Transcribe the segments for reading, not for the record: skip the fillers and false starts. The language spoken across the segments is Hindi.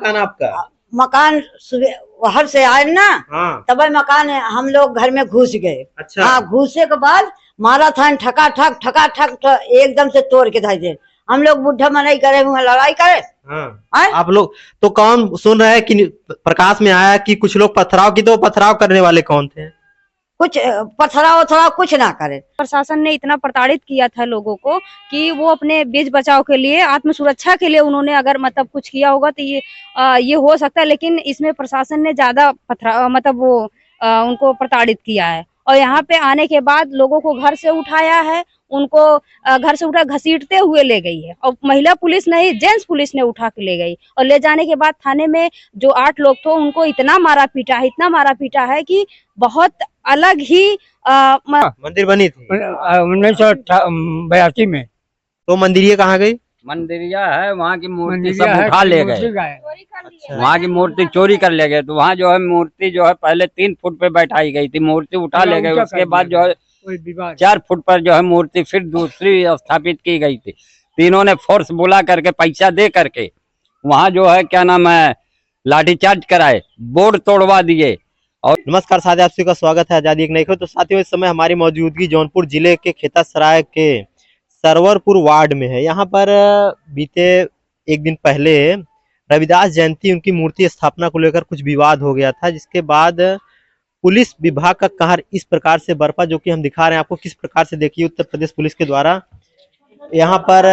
मकान आपका? मकान सुबह बाहर से आए ना, हाँ। तब मकान हम लोग घर में घुस गए। अच्छा। हाँ, घुसे के बाद मारा था ठका ठक एकदम से तोड़ के धाई दे। हम लोग बुढ़ा मनाई करे हुए लड़ाई करे। हाँ। आप लोग तो कौन सुन रहे हैं कि प्रकाश में आया कि कुछ लोग पथराव की, तो पथराव करने वाले कौन थे? कुछ पथराव कुछ ना करे। प्रशासन ने इतना प्रताड़ित किया था लोगों को कि वो अपने बीच बचाव के लिए, आत्म सुरक्षा के लिए उन्होंने अगर मतलब कुछ किया होगा तो ये हो सकता है, लेकिन इसमें प्रशासन ने ज्यादा मतलब वो उनको प्रताड़ित किया है। और यहाँ पे आने के बाद लोगों को घर से उठाया है, उनको घर से उठा घसीटते हुए ले गई है, और महिला पुलिस नहीं जेंट्स पुलिस ने उठा के ले गई। और ले जाने के बाद थाने में जो 8 लोग थे उनको इतना मारा पीटा है कि बहुत अलग ही मंदिर बनी थी 1982 में। तो मंदिरिया कहाँ गई? मंदिरिया है, वहाँ की मूर्ति सब उठा ले गए। वहाँ की मूर्ति चोरी कर ले गए। तो वहाँ जो है मूर्ति जो है पहले 3 फुट पे बैठाई गई थी, मूर्ति उठा ले गए। उसके बाद जो है 4 फुट पर जो है मूर्ति फिर दूसरी स्थापित की गई थी। तीनों ने फोर्स बुला करके पैसा दे करके वहाँ जो है क्या नाम है लाठीचार्ज कराए, बोर्ड तोड़वा दिए। और नमस्कार साथियों, आप सभी का स्वागत है आजादी एक नई खबर। तो साथियों, इस समय हमारी मौजूदगी जौनपुर जिले के खेतासराय के सरवरपुर वार्ड में है। यहाँ पर बीते एक दिन पहले रविदास जयंती उनकी मूर्ति स्थापना को लेकर कुछ विवाद हो गया था, जिसके बाद पुलिस विभाग का कहर इस प्रकार से बरपा, जो कि हम दिखा रहे हैं आपको किस प्रकार से। देखिए, उत्तर प्रदेश पुलिस के द्वारा यहाँ पर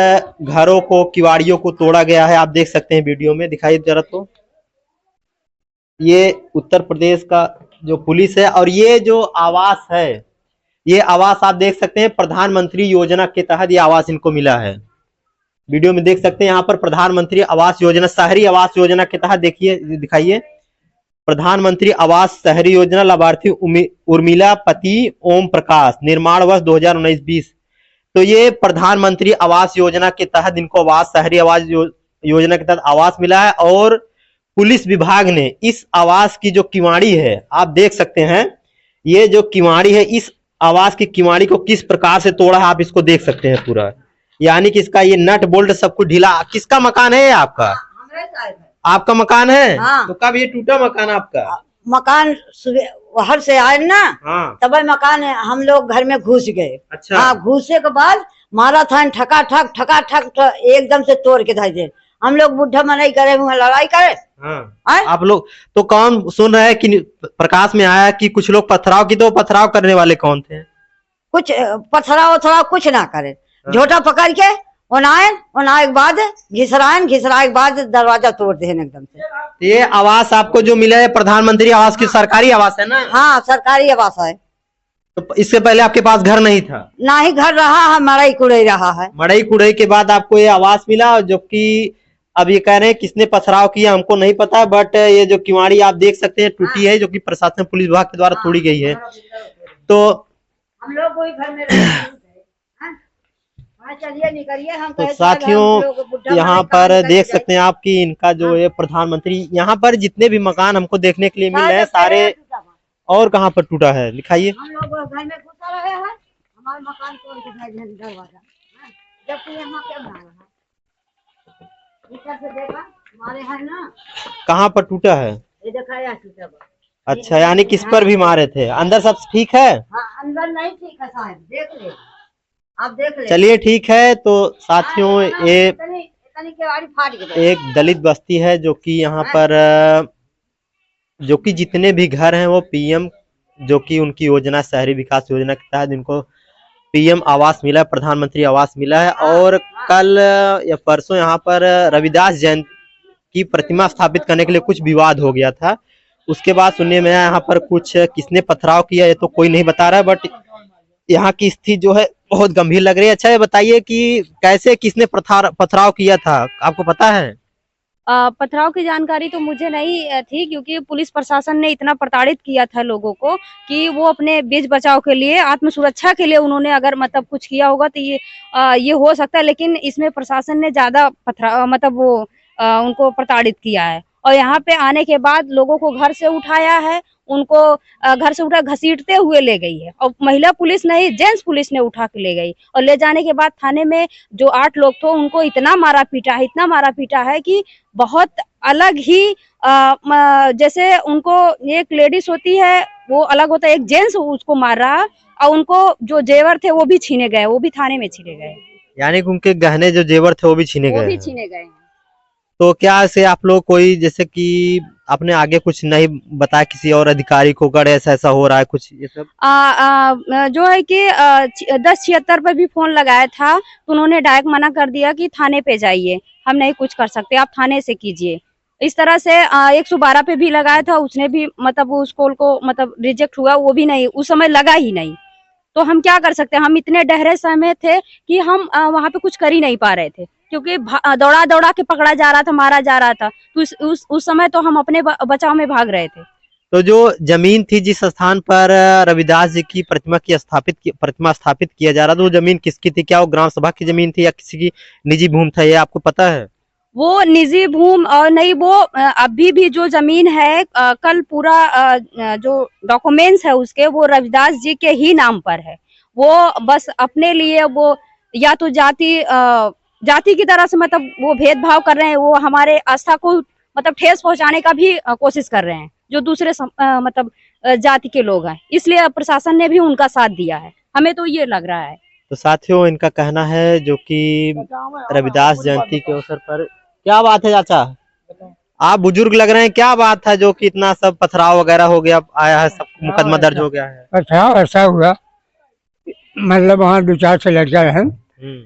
घरों को, किवाड़ियों को तोड़ा गया है। आप देख सकते हैं वीडियो में, दिखाइए जरा। तो ये उत्तर प्रदेश का जो पुलिस है, और ये जो आवास है, ये आवास आप देख सकते हैं प्रधानमंत्री योजना के तहत ये आवास इनको मिला है। वीडियो में देख सकते हैं यहाँ पर प्रधानमंत्री आवास योजना, शहरी आवास योजना के तहत देखिए, दिखाइए प्रधानमंत्री आवास शहरी योजना, लाभार्थी उर्मिला पति ओम प्रकाश, निर्माण वर्ष 2019-20। तो ये प्रधानमंत्री आवास योजना के तहत इनको आवास, शहरी आवास योजना के तहत आवास मिला है। और पुलिस विभाग ने इस आवास की जो किवाड़ी है, आप देख सकते हैं, ये जो किवाड़ी है, इस आवास की किवाड़ी को किस प्रकार से तोड़ा है, आप इसको देख सकते हैं पूरा। यानी कि इसका ये नट बोल्ट सब कुछ ढीला। किसका मकान है ये? आपका? आपका मकान है? हाँ। तो कब ये टूटा मकान आपका? मकान सुबह बाहर से आए ना, हाँ। तब मकान हम लोग घर में घुस गए। अच्छा। हाँ, घुसे के बाद मारा था ठका ठक एकदम से तोड़ के धाई दे। हम लोग बुढ़ा मनाई करे हुए लड़ाई करे। हाँ। आप लोग तो कौन सुन रहे हैं कि प्रकाश में आया कि कुछ लोग पथराव की, तो पथराव करने वाले कौन थे? कुछ पथराव कुछ ना करे। झोटा पकड़ के उनाए के बाद घिसराए के बाद दरवाजा तोड़ दे एकदम से। ये आवास आपको जो मिला है प्रधानमंत्री आवास की सरकारी आवास है ना? हाँ, सरकारी आवास है। तो इससे पहले आपके पास घर नहीं था? ना ही घर रहा है, मड़ई कुड़ई रहा है। मड़ई कुड़ई के बाद आपको ये आवास मिला, जो कि अब ये कह रहे हैं किसने पथराव किया हमको नहीं पता, बट ये जो किवाड़ी आप देख सकते हैं टूटी है, जो कि प्रशासन पुलिस विभाग के द्वारा तोड़ी गई है। तो हम लोग वही घर में चलिए निकलिए। हम तो साथियों, यहाँ पर देख सकते हैं आप कि इनका जो है प्रधानमंत्री, यहाँ पर जितने भी मकान हमको देखने के लिए मिल रहे हैं सारे, और कहाँ पर टूटा है लिखाइए। हम लोग घर में घुसा रहे हैं, हमारे मकान तोड़ के दरवाजा, जबकि यहाँ क्या बना रहा है, से देखा हमारे है ना। कहाँ पर टूटा है? ये दिखाया टूटा। अच्छा, यानी किस पर भी मारे थे? अंदर सब ठीक है? हाँ, अंदर नहीं ठीक है साहब, देख ले, आप देख ले। चलिए ठीक है। तो साथियों, ये एक दलित बस्ती है, जो कि यहाँ पर जो कि जितने भी घर हैं वो पीएम, जो कि उनकी योजना शहरी विकास योजना के तहत इनको पीएम आवास मिला है, प्रधानमंत्री आवास मिला है। और कल या परसों यहाँ पर रविदास जयंती की प्रतिमा स्थापित करने के लिए कुछ विवाद हो गया था। उसके बाद सुनने में आया यहाँ पर कुछ किसने पथराव किया, ये तो कोई नहीं बता रहा है, बट यहाँ की स्थिति जो है बहुत गंभीर लग रही है। अच्छा, ये बताइए कि कैसे, किसने पथराव किया था, आपको पता है? पथराव की जानकारी तो मुझे नहीं थी, क्योंकि पुलिस प्रशासन ने इतना प्रताड़ित किया था लोगों को कि वो अपने बीच बचाव के लिए, आत्म सुरक्षा के लिए उन्होंने अगर मतलब कुछ किया होगा तो ये हो सकता है, लेकिन इसमें प्रशासन ने ज्यादा मतलब वो उनको प्रताड़ित किया है। और यहाँ पे आने के बाद लोगों को घर से उठाया है, उनको घर से उठा घसीटते हुए ले गई है, और महिला पुलिस नहीं जेंट्स पुलिस ने उठा के ले गई, और ले जाने के बाद थाने में जो 8 लोग थे उनको इतना मारा पीटा है कि बहुत अलग ही जैसे उनको एक लेडीज होती है वो अलग होता है, एक जेंट्स उसको मार रहा, और उनको जो जेवर थे वो भी छीने गए, वो भी थाने में छीने गए, यानी कि उनके गहने जो जेवर थे वो भी छीने वो गए भी हैं। छीने गए हैं। तो क्या ऐसे आप लोग कोई जैसे कि आपने आगे कुछ नहीं बताया किसी और अधिकारी को, अगर ऐसा ऐसा हो रहा है कुछ ये सब? जो है कि 1076 पर भी फोन लगाया था तो उन्होंने डायरेक्ट मना कर दिया कि थाने पे जाइए, हम नहीं कुछ कर सकते, आप थाने से कीजिए। इस तरह से 112 पे भी लगाया था, उसने भी मतलब उस कॉल को मतलब रिजेक्ट हुआ, वो भी नहीं, उस समय लगा ही नहीं। तो हम क्या कर सकते हैं, हम इतने डहरे समय थे कि हम वहाँ पे कुछ कर ही नहीं पा रहे थे, क्योंकि दौड़ा दौड़ा के पकड़ा जा रहा था, मारा जा रहा था। तो उस समय तो हम अपने बचाव में भाग रहे थे। तो जो जमीन थी जिस स्थान पर रविदास जी की प्रतिमा स्थापित किया जा रहा था, वो जमीन किसकी थी? क्या वो ग्राम सभा की जमीन थी या किसी की निजी भूमि था, ये आपको पता है? वो निजी भूमि और नहीं, वो अभी भी जो जमीन है कल पूरा जो डॉक्यूमेंट्स है उसके, वो रविदास जी के ही नाम पर है। वो बस अपने लिए वो या तो जाति की तरह से मतलब वो भेदभाव कर रहे हैं, वो हमारे आस्था को मतलब ठेस पहुंचाने का भी कोशिश कर रहे हैं, जो दूसरे मतलब जाति के लोग हैं, इसलिए प्रशासन ने भी उनका साथ दिया है, हमें तो ये लग रहा है। तो साथियों, इनका कहना है जो कि रविदास जयंती के अवसर पर, क्या बात है चाचा, आप बुजुर्ग लग रहे हैं, क्या बात है जो कि इतना सब पथराव वगैरह हो गया, आया है, सब मुकदमा दर्ज हो गया है? पथराव ऐसा हुआ, मतलब वहाँ 2-4 से लड़का रहे,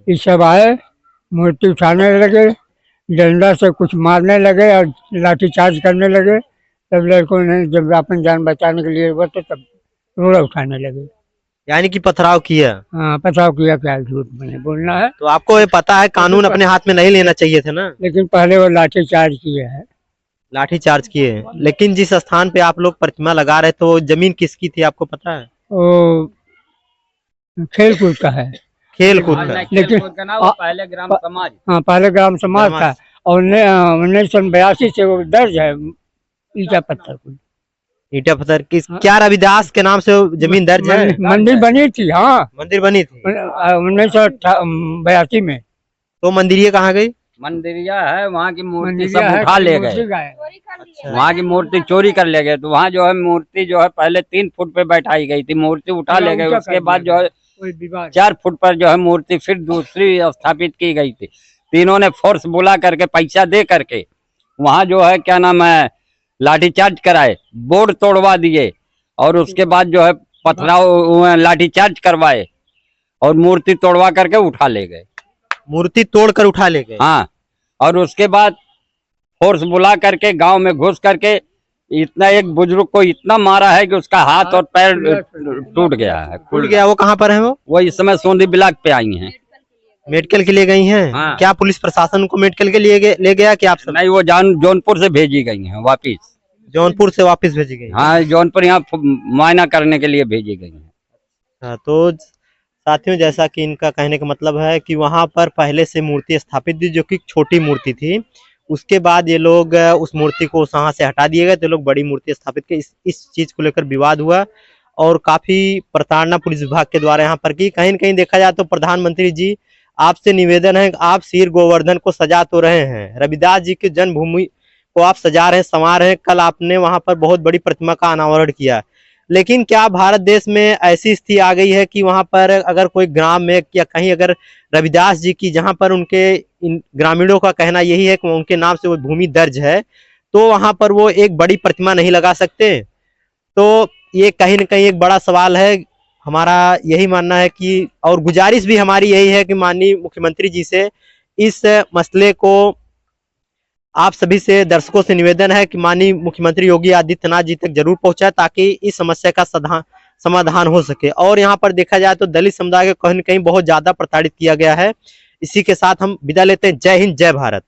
ये सब आए, मूर्ति उठाने लगे, डंडा से कुछ मारने लगे और लाठीचार्ज करने लगे। तब लड़कों ने जब अपन जान बचाने के लिए वो तो तब रोड़ा उठाने लगे, यानी कि पथराव किया। हाँ पथराव किया, क्या झूठ मैंने बोलना है। तो आपको ये पता है कानून अपने हाथ में नहीं लेना चाहिए था ना? लेकिन पहले वो लाठीचार्ज किए हैं। लाठी चार्ज किए हैं, लेकिन जिस स्थान पे आप लोग प्रतिमा लगा रहे तो जमीन किसकी थी आपको पता है? वो खेल कूद का है, खेल कूद का। लेकिन पहले ग्राम समाज, हाँ पहले ग्राम समाज था, और 1982 से वो दर्ज है, ईटा पत्थर को ईटा पत्थर किस क्या रविदास के नाम से वो जमीन दर्ज है? मंदिर बनी थी, हाँ मंदिर बनी थी 1982 में। तो मंदिर ये कहाँ गई? मंदिरिया है, वहाँ की मूर्ति मंदिरिया सब है, उठा ले मूर्ति गए, गए। वहाँ की मूर्ति चोरी कर ले गए। तो वहाँ जो है मूर्ति जो है पहले 3 फुट पे बैठाई गई थी, मूर्ति उठा ले गए। उसके बाद जो है 4 फुट पर जो है मूर्ति फिर दूसरी स्थापित की गई थी। तीनों ने फोर्स बुला करके पैसा दे करके वहाँ जो है क्या नाम है लाठीचार्ज कराए, बोर्ड तोड़वा दिए, और उसके बाद जो है पथराव लाठीचार्ज करवाए और मूर्ति तोड़वा करके उठा ले गए। मूर्ति तोड़कर उठा ले गए? हाँ, और उसके बाद फोर्स बुला करके गांव में घुस करके इतना एक बुजुर्ग को इतना मारा है कि उसका हाथ और पैर टूट गया है। टूट गया? वो कहाँ पर है? वो इस समय सोंदी ब्लॉक पे आई हैं, मेडिकल के लिए गई हैं। हाँ। क्या पुलिस प्रशासन को मेडिकल के लिए ले गया कि आप सब? नहीं, वो जौनपुर से भेजी गई हैं वापिस। जौनपुर से वापस भेजी गई? हाँ, जौनपुर यहाँ मुआयना करने के लिए भेजी गई हैं। हाँ, तो साथियों, जैसा कि इनका कहने का मतलब है कि वहां पर पहले से मूर्ति स्थापित थी जो कि छोटी मूर्ति थी, उसके बाद ये लोग उस मूर्ति को वहां से हटा दिए गए, तो लोग बड़ी मूर्ति स्थापित की। इस चीज को लेकर विवाद हुआ और काफी प्रताड़ना पुलिस विभाग के द्वारा यहाँ पर की। कहीं न कहीं देखा जाए तो प्रधानमंत्री जी आपसे निवेदन है, आप सिर गोवर्धन को सजा तो रहे हैं, रविदास जी की जन्मभूमि को आप सजा रहे हैं, संवार रहे हैं। कल आपने वहां पर बहुत बड़ी प्रतिमा का अनावरण किया, लेकिन क्या भारत देश में ऐसी स्थिति आ गई है कि वहां पर अगर कोई ग्राम में या कहीं अगर रविदास जी की, जहां पर उनके ग्रामीणों का कहना यही है कि उनके नाम से वो भूमि दर्ज है, तो वहां पर वो एक बड़ी प्रतिमा नहीं लगा सकते? तो ये कहीं न कहीं एक बड़ा सवाल है। हमारा यही मानना है कि, और गुजारिश भी हमारी यही है कि माननीय मुख्यमंत्री जी से इस मसले को, आप सभी से दर्शकों से निवेदन है कि माननीय मुख्यमंत्री योगी आदित्यनाथ जी तक जरूर पहुंचाए ताकि इस समस्या का समाधान हो सके। और यहाँ पर देखा जाए तो दलित समुदाय को कहीं न कहीं बहुत ज्यादा प्रताड़ित किया गया है। इसी के साथ हम विदा लेते हैं। जय हिंद, जय भारत।